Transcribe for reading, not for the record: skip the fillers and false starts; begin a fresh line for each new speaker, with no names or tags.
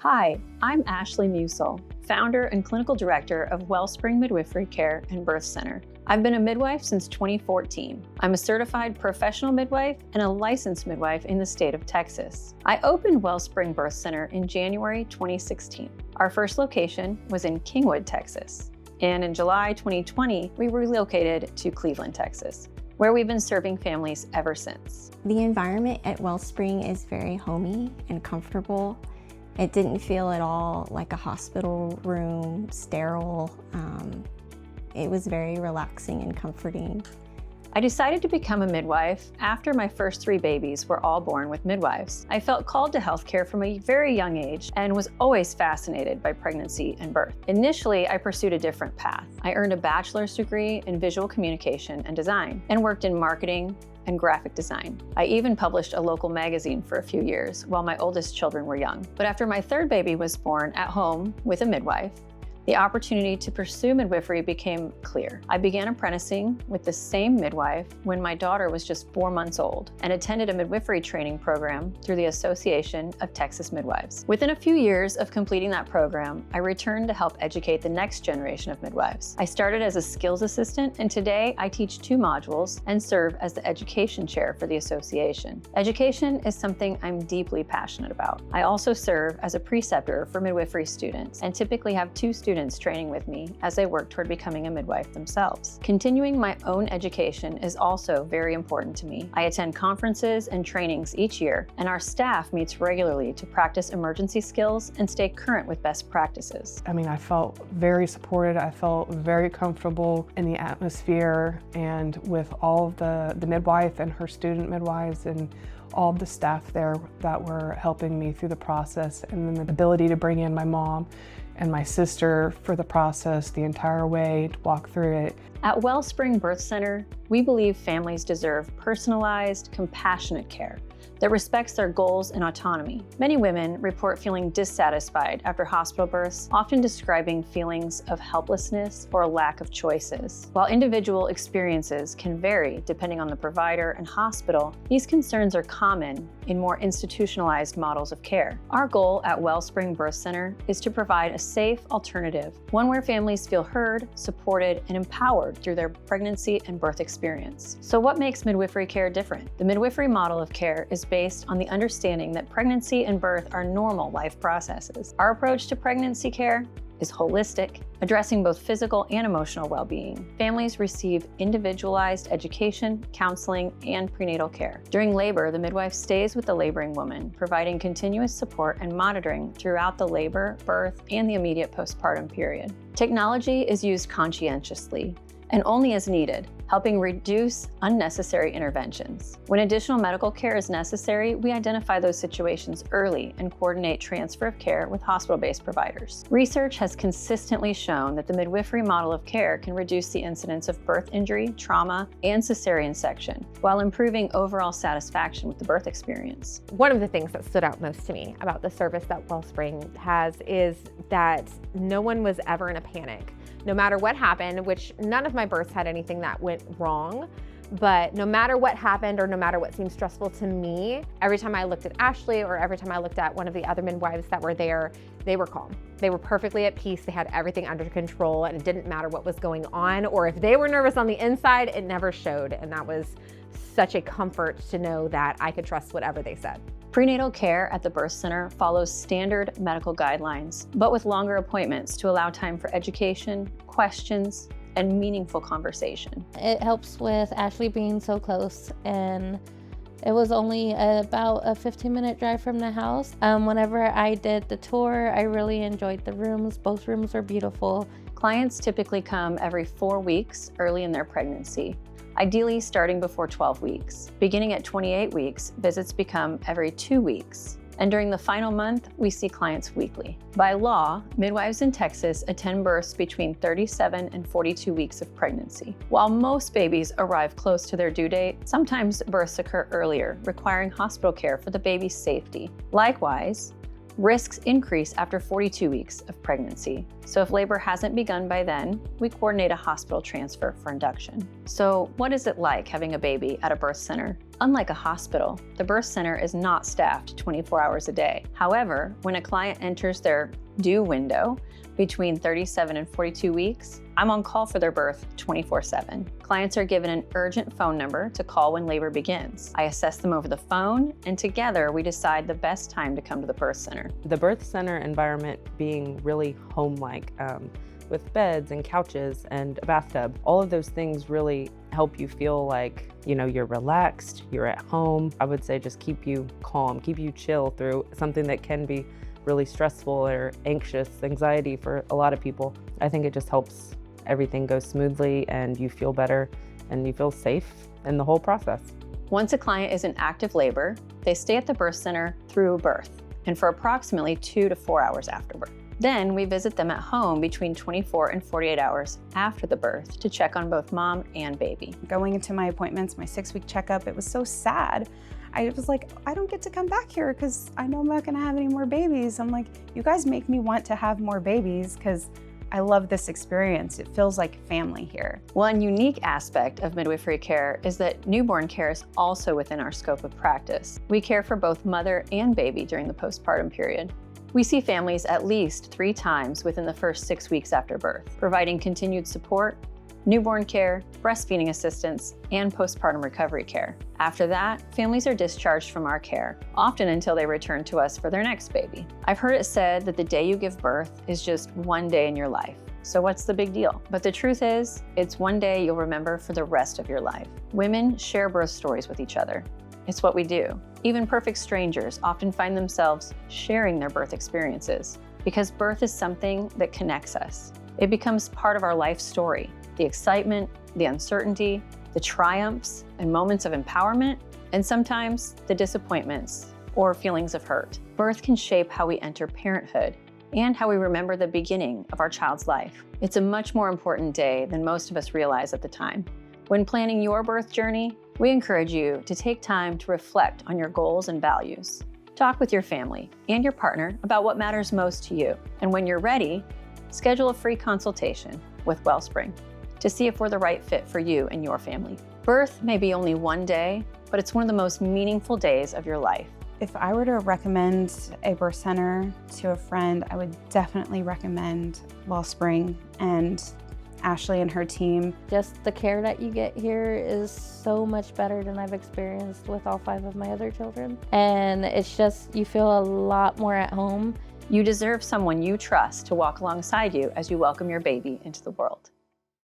Hi, I'm Ashley Musil, founder and clinical director of Wellspring Midwifery Care and Birth Center. I've been a midwife since 2014. I'm a certified professional midwife and a licensed midwife in the state of Texas. I opened Wellspring Birth Center in January 2016. Our first location was in Kingwood, Texas. And in July 2020, we relocated to Cleveland, Texas, where we've been serving families ever since.
The environment at Wellspring is very homey and comfortable. It didn't feel at all like a hospital room, sterile. It was very relaxing and comforting.
I decided to become a midwife after my first 3 babies were all born with midwives. I felt called to healthcare from a very young age and was always fascinated by pregnancy and birth. Initially, I pursued a different path. I earned a bachelor's degree in visual communication and design and worked in marketing and graphic design. I even published a local magazine for a few years while my oldest children were young. But after my 3rd baby was born at home with a midwife, the opportunity to pursue midwifery became clear. I began apprenticing with the same midwife when my daughter was just 4 months old and attended a midwifery training program through the Association of Texas Midwives. Within a few years of completing that program, I returned to help educate the next generation of midwives. I started as a skills assistant, and today I teach 2 modules and serve as the education chair for the association. Education is something I'm deeply passionate about. I also serve as a preceptor for midwifery students and typically have 2 students training with me as they work toward becoming a midwife themselves. Continuing my own education is also very important to me. I attend conferences and trainings each year, and our staff meets regularly to practice emergency skills and stay current with best practices.
I felt very supported. I felt very comfortable in the atmosphere and with all of the midwife and her student midwives and all of the staff there that were helping me through the process, and then the ability to bring in my mom and my sister for the process the entire way, to walk through it.
At Wellspring Birth Center, we believe families deserve personalized, compassionate care that respects their goals and autonomy. Many women report feeling dissatisfied after hospital births, often describing feelings of helplessness or a lack of choices. While individual experiences can vary depending on the provider and hospital, these concerns are common in more institutionalized models of care. Our goal at Wellspring Birth Center is to provide a safe alternative, one where families feel heard, supported, and empowered through their pregnancy and birth experience. So what makes midwifery care different? The midwifery model of care is based on the understanding that pregnancy and birth are normal life processes. Our approach to pregnancy care is holistic, addressing both physical and emotional well-being. Families receive individualized education, counseling, and prenatal care. During labor, the midwife stays with the laboring woman, providing continuous support and monitoring throughout the labor, birth, and the immediate postpartum period. Technology is used conscientiously and only as needed, helping reduce unnecessary interventions. When additional medical care is necessary, we identify those situations early and coordinate transfer of care with hospital-based providers. Research has consistently shown that the midwifery model of care can reduce the incidence of birth injury, trauma, and cesarean section, while improving overall satisfaction with the birth experience.
One of the things that stood out most to me about the service that Wellspring has is that no one was ever in a panic. No matter what happened, which none of my births had anything that went wrong, but no matter what happened or no matter what seemed stressful to me, every time I looked at Ashley or every time I looked at one of the other midwives that were there, they were calm. They were perfectly at peace. They had everything under control, and it didn't matter what was going on, or if they were nervous on the inside, it never showed. And that was such a comfort to know that I could trust whatever they said.
Prenatal care at the birth center follows standard medical guidelines, but with longer appointments to allow time for education, questions, and meaningful conversation.
It helps with Ashley being so close, and it was only about a 15-minute drive from the house. Whenever I did the tour, I really enjoyed the rooms. Both rooms were beautiful.
Clients typically come every 4 weeks early in their pregnancy, ideally starting before 12 weeks. Beginning at 28 weeks, visits become every 2 weeks. And during the final month, we see clients weekly. By law, midwives in Texas attend births between 37 and 42 weeks of pregnancy. While most babies arrive close to their due date, sometimes births occur earlier, requiring hospital care for the baby's safety. Likewise, Risks increase after 42 weeks of pregnancy. So if labor hasn't begun by then, we coordinate a hospital transfer for induction. So what is it like having a baby at a birth center? Unlike a hospital, the birth center is not staffed 24 hours a day. However, when a client enters their due window between 37 and 42 weeks, I'm on call for their birth 24/7. Clients are given an urgent phone number to call when labor begins. I assess them over the phone, and together we decide the best time to come to the birth center.
The birth center environment being really home-like, with beds and couches and a bathtub, all of those things really help you feel like, you're relaxed, you're at home. I would say just keep you calm, keep you chill through something that can be really stressful or anxious, anxiety for a lot of people. I think it just helps everything go smoothly and you feel better and you feel safe in the whole process.
Once a client is in active labor, they stay at the birth center through birth and for approximately 2 to 4 hours after birth. Then we visit them at home between 24 and 48 hours after the birth to check on both mom and baby.
Going into my appointments, my 6-week checkup, it was so sad. I was like, I don't get to come back here because I know I'm not gonna have any more babies. I'm like, you guys make me want to have more babies because I love this experience. It feels like family here.
One unique aspect of midwifery care is that newborn care is also within our scope of practice. We care for both mother and baby during the postpartum period. We see families at least 3 times within the first 6 weeks after birth, providing continued support, newborn care, breastfeeding assistance, and postpartum recovery care. After that, families are discharged from our care, often until they return to us for their next baby. I've heard it said that the day you give birth is just one day in your life. So what's the big deal? But the truth is, it's one day you'll remember for the rest of your life. Women share birth stories with each other. It's what we do. Even perfect strangers often find themselves sharing their birth experiences because birth is something that connects us. It becomes part of our life story. The excitement, the uncertainty, the triumphs and moments of empowerment, and sometimes the disappointments or feelings of hurt. Birth can shape how we enter parenthood and how we remember the beginning of our child's life. It's a much more important day than most of us realize at the time. When planning your birth journey, we encourage you to take time to reflect on your goals and values. Talk with your family and your partner about what matters most to you. And when you're ready, schedule a free consultation with Wellspring to see if we're the right fit for you and your family. Birth may be only one day, but it's one of the most meaningful days of your life.
If I were to recommend a birth center to a friend, I would definitely recommend Wellspring and Ashley and her team.
Just the care that you get here is so much better than I've experienced with all 5 of my other children. And it's just, you feel a lot more at home.
You deserve someone you trust to walk alongside you as you welcome your baby into the world.